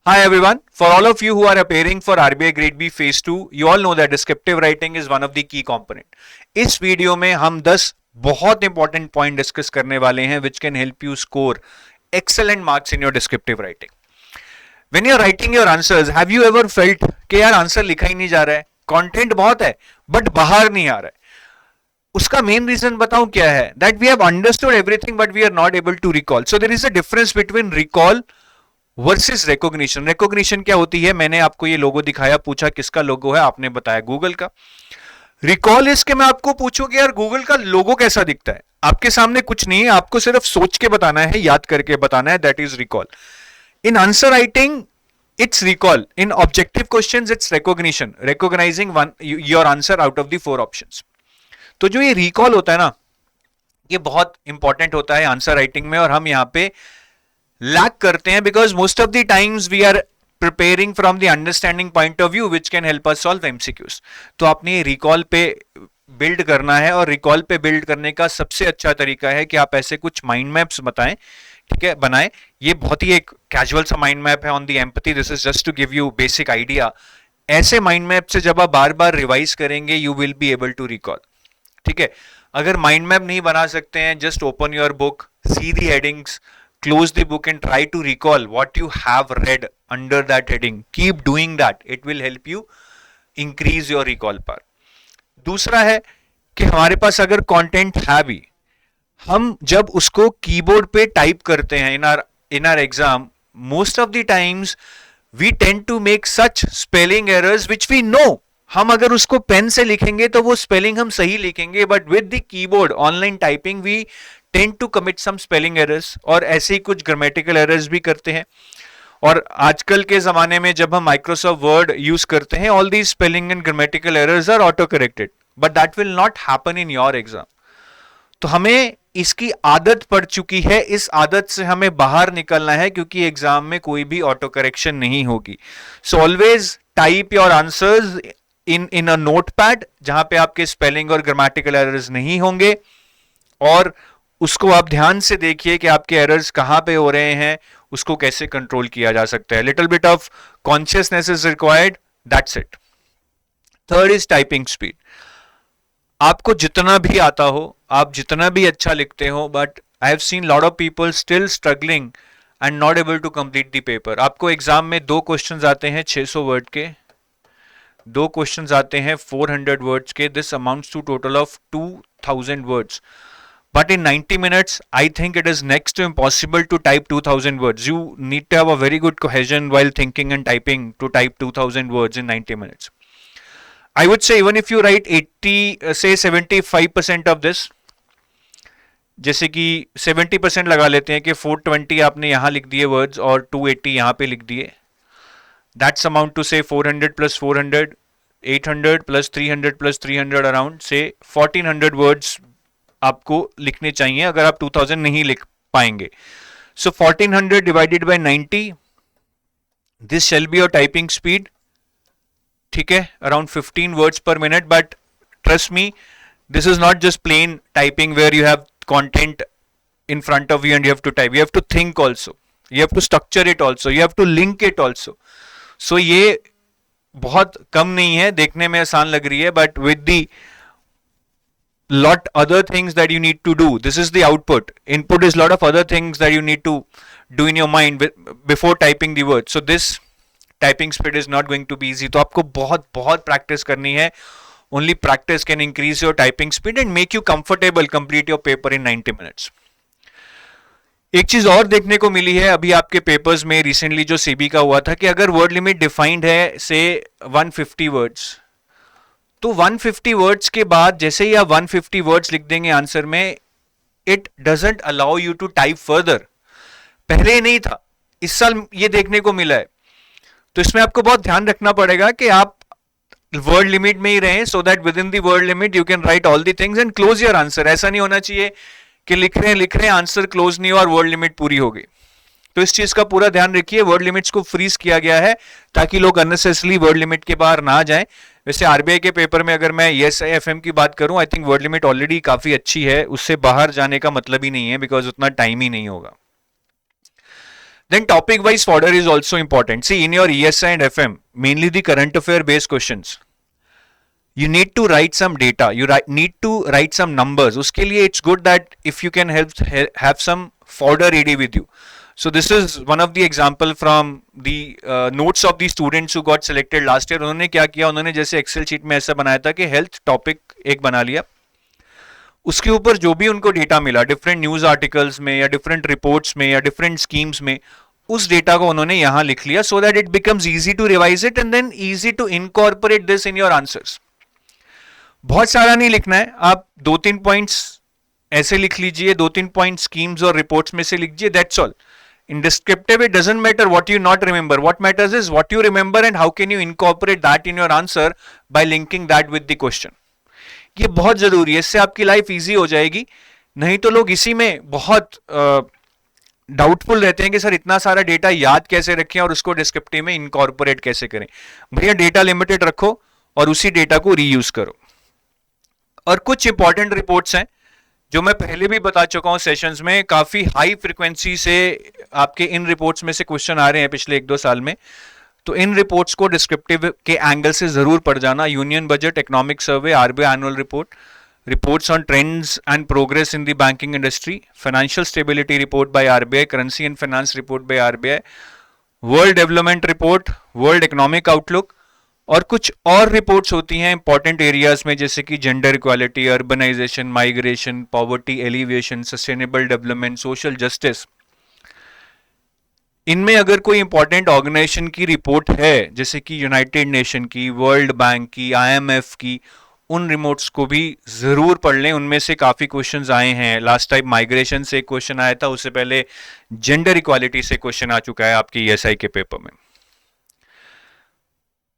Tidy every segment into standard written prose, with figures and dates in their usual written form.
Hi everyone. For all of you who are appearing for RBI Grade B Phase 2, you all know that descriptive writing is one of the key component. इस video में हम 10 बहुत important point discuss करने वाले हैं which can help you score excellent marks in your descriptive writing. When you're writing your answers, have you ever felt कि यार answer लिखा ही नहीं जा रहा है, कंटेंट बहुत है बट बाहर नहीं आ रहा है? उसका मेन रीजन बताऊं क्या है? That we have understood everything but we are not able to recall. So there is a difference between recall versus recognition. Recognition क्या होती है? मैंने आपको ये लोगो दिखाया, पूछा किसका लोगो है, आपने बताया गूगल का. रिकॉल इसके मैं आपको पूछूं कि यार गूगल का लोगो कैसा दिखता है. आपके सामने कुछ नहीं है, आपको सिर्फ सोच के बताना है, याद करके बताना है. That is recall. In answer writing it's recall. In objective questions it's recognition, recognising one your answer out of the 4 options. तो जो ये रिकॉल होता है ना, ये बहुत इंपॉर्टेंट होता है आंसर राइटिंग में, और हम यहाँ पे लैक करते हैं because most of the times we are preparing from the understanding point of view which can help us solve MCQs. तो आपने रिकॉल पे बिल्ड करना है, और रिकॉल पे बिल्ड करने का सबसे अच्छा तरीका है कि आप ऐसे कुछ माइंड मैप्स बताएं, ठीक है, बनाएं. ये बहुत ही एक कैजुअल सा माइंड मैप है on the empathy. This is just to give you basic idea. ऐसे माइंड मैप से जब आप बार बार रिवाइज करेंगे you will be able to recall. ठीक है. अगर माइंड मैप नहीं बना सकते हैं, just open your book, see the headings, close the book and try to recall what you have read under that heading. Keep doing that. It will help you increase your recall power. दूसरा है कि हमारे पास अगर content है भी, हम जब उसको कीबोर्ड पे टाइप करते हैं in our exam, most of the times we tend to make such spelling errors which we know. हम अगर उसको पेन से लिखेंगे तो वो स्पेलिंग हम सही लिखेंगे, but with the keyboard online typing we tend to commit some spelling errors, और ऐसे ही कुछ ग्रामेटिकल एरर्स भी करते हैं. और आजकल के जमाने में जब हम माइक्रोसॉफ्ट वर्ड यूज करते हैं, all these spelling and grammatical errors are auto corrected, but that will not happen in your exam. तो हमें इसकी आदत पड़ चुकी है, इस आदत से हमें बाहर निकलना है, क्योंकि एग्जाम में कोई भी ऑटो करेक्शन नहीं होगी. So always type your answers in a notepad जहां पे आपके स्पेलिंग और ग्रामेटिकल एरर्स नहीं होंगे, और उसको आप ध्यान से देखिए कि आपके एरर्स कहां पे हो रहे हैं, उसको कैसे कंट्रोल किया जा सकता है. Little bit of consciousness is required, that's it. Third is typing speed. आपको जितना भी आता हो, आप जितना भी अच्छा लिखते हो, but I have seen lot of people still struggling and not able to complete the paper. आपको एग्जाम में 2 क्वेश्चंस आते हैं 600 वर्ड के, 2 क्वेश्चंस आते हैं 400 वर्ड्स के. This amounts to total of 2000 words. But in 90 minutes, I think it is next to impossible to type 2000 words. You need to have a very good cohesion while thinking and typing to type 2000 words in 90 minutes. I would say even if you write 75% of this, जैसे कि 70% लगा लेते हैं कि 420 आपने यहाँ लिख दिए words और 280 यहाँ पे लिख दिए. That's amount to say 400 plus 400, 800 plus 300 plus 300, around say 1400 words आपको लिखने चाहिए अगर आप 2000 नहीं लिख पाएंगे. So 1400 divided by 90, this shall be your typing speed. ठीक है, around 15 words per minute. But trust me, this is not just plain typing where you have content in front of you and you have to type. You have to think also, you have to structure it also, you have to link it also. So ये बहुत कम नहीं है, देखने में आसान लग रही है, but with the lot other things that you need to do. This is the output. Input is lot of other things that you need to do in your mind before typing the word. So this typing speed is not going to be easy. तो आपको बहुत बहुत practice करनी है. Only practice can increase your typing speed and make you comfortable complete your paper in 90 minutes. एक चीज और देखने को मिली है अभी आपके पेपर्स में रिसेंटली जो सेबी का हुआ था कि अगर वर्ड लिमिट डिफाइंड है से 150 वर्ड्स, तो 150 वर्ड्स के बाद जैसे ही आप 150 वर्ड्स लिख देंगे आंसर में, it doesn't allow you to type further. पहले नहीं था, इस साल ये देखने को मिला है. तो इसमें आपको बहुत ध्यान रखना पड़ेगा कि आप वर्ड लिमिट में ही रहें, so that with in the word limit you can write all the things and close your answer. ऐसा नहीं होना चाहिए कि लिख रहे हैं आंसर क्लोज नहीं हुआ और वर्ड लिमिट पूरी हो गई. तो इस चीज का पूरा ध्यान रखिए. वर्ड लिमिट्स को फ्रीज किया गया है ताकि लोग अननेसेसरली वर्ड लिमिट के बाहर ना जाएं. वैसे आरबीआई के पेपर में अगर मैं ESIFM की बात करूं, I think word limit already काफी अच्छी है, उससे बाहर जाने का मतलब ही नहीं है बिकॉज उतना टाइम ही नहीं होगा. Then topic wise fodder is also important. See, in your ESI and FM, mainly the current affair based questions, you need to write some data, need to write some numbers. Uske liye it's good that if you can have some fodder ready with you. So this is one of the example from the notes of the students who got selected last year. उन्होंने क्या किया, उन्होंने जैसे Excel sheet में ऐसा बनाया था कि हेल्थ टॉपिक एक बना लिया, उसके ऊपर जो भी उनको डेटा मिला डिफरेंट न्यूज आर्टिकल्स में या डिफरेंट रिपोर्ट्स में या डिफरेंट स्कीम्स में, उस डेटा को उन्होंने यहां लिख लिया, so that it becomes easy to revise it and then easy to incorporate this in your answers. बहुत सारा नहीं लिखना है, आप 2-3 पॉइंट्स ऐसे लिख लीजिए, 2-3 पॉइंट स्कीम्स और रिपोर्ट्स में से लिख लीजिए, that's all. In descriptive, it doesn't matter what you not remember. What matters is what you remember and how can you incorporate that in your answer by linking that with the question. ये बहुत जरूरी है, इससे आपकी life easy हो जाएगी. नहीं तो लोग इसी में बहुत डाउटफुल रहते हैं कि सर इतना सारा डेटा याद कैसे रखें और उसको डिस्क्रिप्टिव में इनकॉर्पोरेट कैसे करें. भैया डेटा लिमिटेड रखो और उसी डेटा को रीयूज करो. और कुछ इंपॉर्टेंट रिपोर्ट्स हैं जो मैं पहले भी बता चुका हूं सेशंस में, काफी हाई फ्रीक्वेंसी से आपके इन रिपोर्ट्स में से क्वेश्चन आ रहे हैं पिछले 1-2 साल में. तो इन रिपोर्ट्स को डिस्क्रिप्टिव के एंगल से जरूर पढ़ जाना. Union budget, economic survey, RBI annual report, reports on trends and progress in the banking industry, financial stability report by RBI, currency and finance report by RBI, world development report, world economic outlook, और कुछ और reports होती हैं important areas में, जैसे कि gender equality, urbanisation, migration, poverty alleviation, sustainable development, social justice. इनमें अगर कोई इंपॉर्टेंट ऑर्गेनाइजेशन की रिपोर्ट है, जैसे कि यूनाइटेड नेशन की, वर्ल्ड बैंक की, आईएमएफ की, उन रिपोर्ट्स को भी जरूर पढ़ लें. उनमें से काफी क्वेश्चंस आए हैं. लास्ट टाइम माइग्रेशन से क्वेश्चन आया था, उससे पहले जेंडर इक्वालिटी से क्वेश्चन आ चुका है आपके ईएसआई के पेपर में.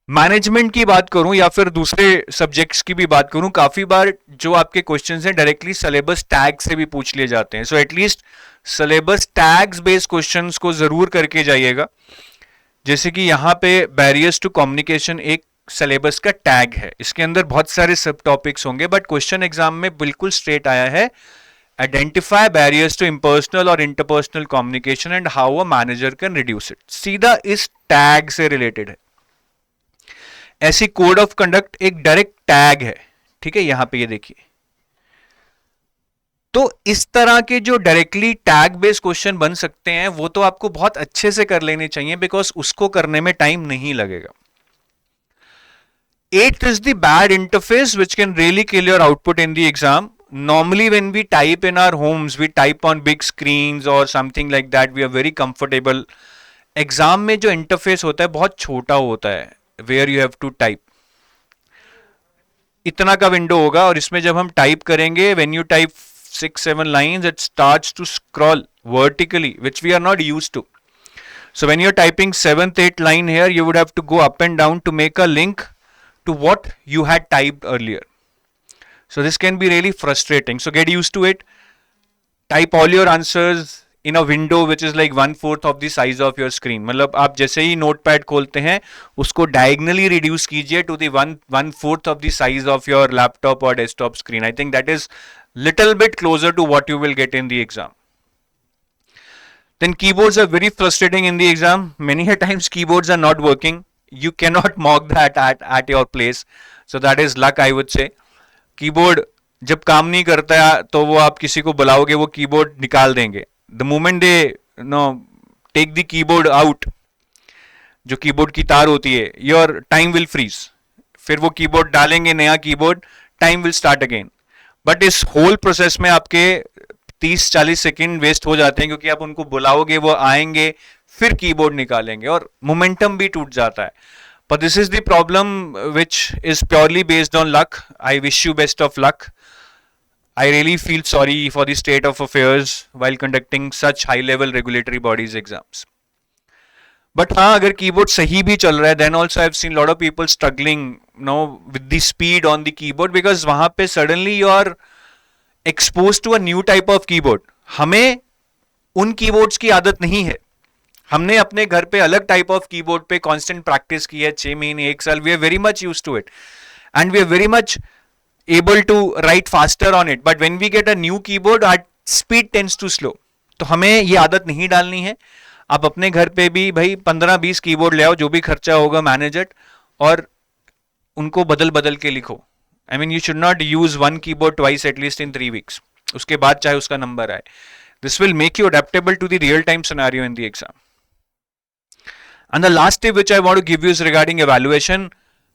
मैनेजमेंट की बात करूं या फिर दूसरे सब्जेक्ट्स की भी बात करूं, काफी बार जो आपके क्वेश्चंस हैं डायरेक्टली सिलेबस टैग से भी पूछ लिए जाते हैं. So at least syllabus tags based questions को जरूर करके जाइएगा. जैसे कि यहाँ पे बैरियर्स टू कम्युनिकेशन एक सिलेबस का टैग है, इसके अंदर बहुत सारे सब टॉपिक्स होंगे, बट क्वेश्चन एग्जाम में बिल्कुल स्ट्रेट आया है, आइडेंटिफाई बैरियर्स टू इम्पर्सनल और interpersonal communication and how a manager can reduce it. सीधा इस टैग से रिलेटेड है. ऐसी कोड ऑफ कंडक्ट एक डायरेक्ट टैग है, ठीक है, यहां पे ये देखिए. तो इस तरह के जो डायरेक्टली टैग बेस्ड क्वेश्चन बन सकते हैं वो तो आपको बहुत अच्छे से कर लेने चाहिए, बिकॉज उसको करने में टाइम नहीं लगेगा. 8th is the bad interface which can really kill your output in the exam. Normally when we type in our homes, we type on big screens or something like that, we are very comfortable. Exam में जो interface होता है बहुत छोटा होता है, where you have to type. इतना का विंडो होगा और इसमें जब हम टाइप करेंगे, when you type 6-7 lines, it starts to scroll vertically, which we are not used to. So when you're typing 7th, 8th line here, you would have to go up and down to make a link to what you had typed earlier. So this can be really frustrating. So get used to it. Type all your answers in a window which is like 1/4 of the size of your screen. मतलब आप जैसे ही notepad खोलते हैं उसको diagonally reduce कीजिए to the 1/4 of the size of your laptop or desktop screen. I think that is little bit closer to what you will get in the exam. Then keyboards are very frustrating in the exam. Many a times keyboards are not working. You cannot mock that at your place. So that is luck, I would say. Keyboard जब काम नहीं करता है तो वो आप किसी को बुलाओगे, वो कीबोर्ड निकाल देंगे. The moment they take the keyboard out, जो कीबोर्ड की तार होती है, योर टाइम विल फ्रीज. फिर वो कीबोर्ड डालेंगे, नया keyboard, time will start again. But इस होल प्रोसेस में आपके 30-40 सेकेंड वेस्ट हो जाते हैं, क्योंकि आप उनको बुलाओगे, वो आएंगे, फिर कीबोर्ड निकालेंगे और मोमेंटम भी टूट जाता है. But this is the problem which is purely based on luck. I wish you best of luck. I really feel sorry for the state of affairs while conducting such high level regulatory bodies exams. But हाँ, अगर keyboard सही भी चल रहा है, then also I've seen lot of people struggling, with the speed on the keyboard, because वहाँ पे suddenly you are exposed to a new type of keyboard. हमें उन कीबोर्ड्स की आदत नहीं है. हमने अपने घर पे अलग टाइप ऑफ कीबोर्ड पे कांस्टेंट प्रैक्टिस की है, 6 महीने 1 साल. We are very much used to it and we are very much able to write faster on it. But when we get a new keyboard, our speed tends to slow. तो हमें ये आदत नहीं डालनी है. आप अपने घर पे भी भाई 15-20 कीबोर्ड ले आओ, जो भी खर्चा होगा मैनेज इट, और उनको बदल बदल के लिखो. I mean you should not use one keyboard twice at least in 3 weeks. उसके बाद चाहे उसका नंबर आए. This will make you adaptable to the real time scenario in the exam. And the last tip which I want to give you is regarding evaluation.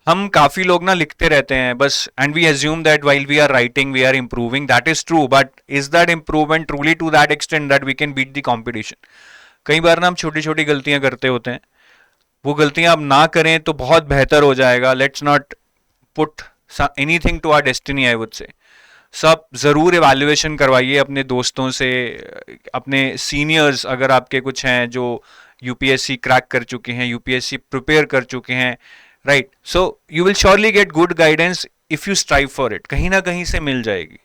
हम काफी लोग ना लिखते रहते हैं बस, and we assume that while we are writing we are improving. That is true, but is that improvement truly to that extent that we can beat the competition? कई बार ना हम छोटी छोटी गलतियां करते होते हैं. वो गलतियां अब ना करें तो बहुत बेहतर हो जाएगा. Let's not put anything to our destiny, I would say. सब जरूर इवैल्यूएशन करवाइए अपने दोस्तों से, अपने सीनियर्स अगर आपके कुछ हैं जो यूपीएससी क्रैक कर चुके हैं, यूपीएससी प्रिपेयर कर चुके हैं, right? So you will surely get good guidance if you strive for it. कहीं ना कहीं से मिल जाएगी,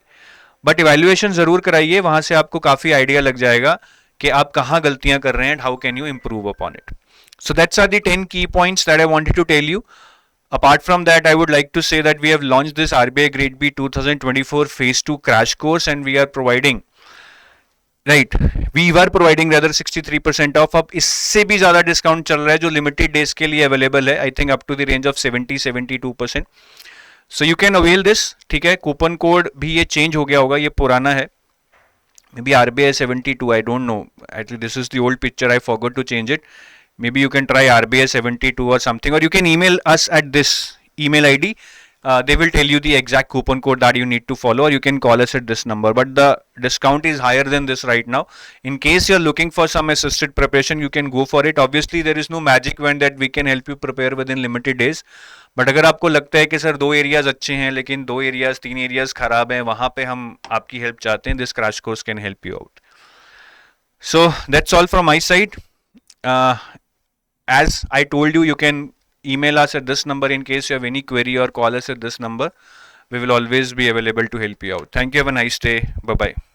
बट इवैल्यूएशन जरूर कराइए. वहां से आपको काफी आइडिया लग जाएगा कि आप कहाँ गलतियां कर रहे हैं, how can you improve upon it. So that's are the 10 key points that I wanted to tell you. Apart from that, I would like to say that we have launched this RBI Grade B 2024 Phase 2 crash course, and we are providing, right, we were providing rather 63% off. अब इससे भी ज़्यादा discount चल रहा है जो limited days के लिए अवेलेबल है. I think up to the range of 70-72%. So you can avail this. ठीक है, कूपन कोड भी ये चेंज हो गया होगा, ये पुराना है. Maybe RBI 72, I don't know. Actually, this is the old picture. I forgot to change it. Maybe you can try RBI 72 or something, or you can email us at this email ID. They will tell you the exact coupon code that you need to follow, or you can call us at this number. But the discount is higher than this right now. In case you're looking for some assisted preparation, you can go for it. Obviously, there is no magic wand that we can help you prepare within limited days. But अगर आपको लगता है कि sir 2 areas अच्छे हैं लेकिन 2 areas 3 areas खराब हैं, वहां पे हम आपकी हेल्प चाहते हैं, this crash course can help you out. So that's all from my side. As I told you, you can email us at this number in case you have any query, or call us at this number. We will always be available to help you out. Thank you. Have a nice day. Bye-bye.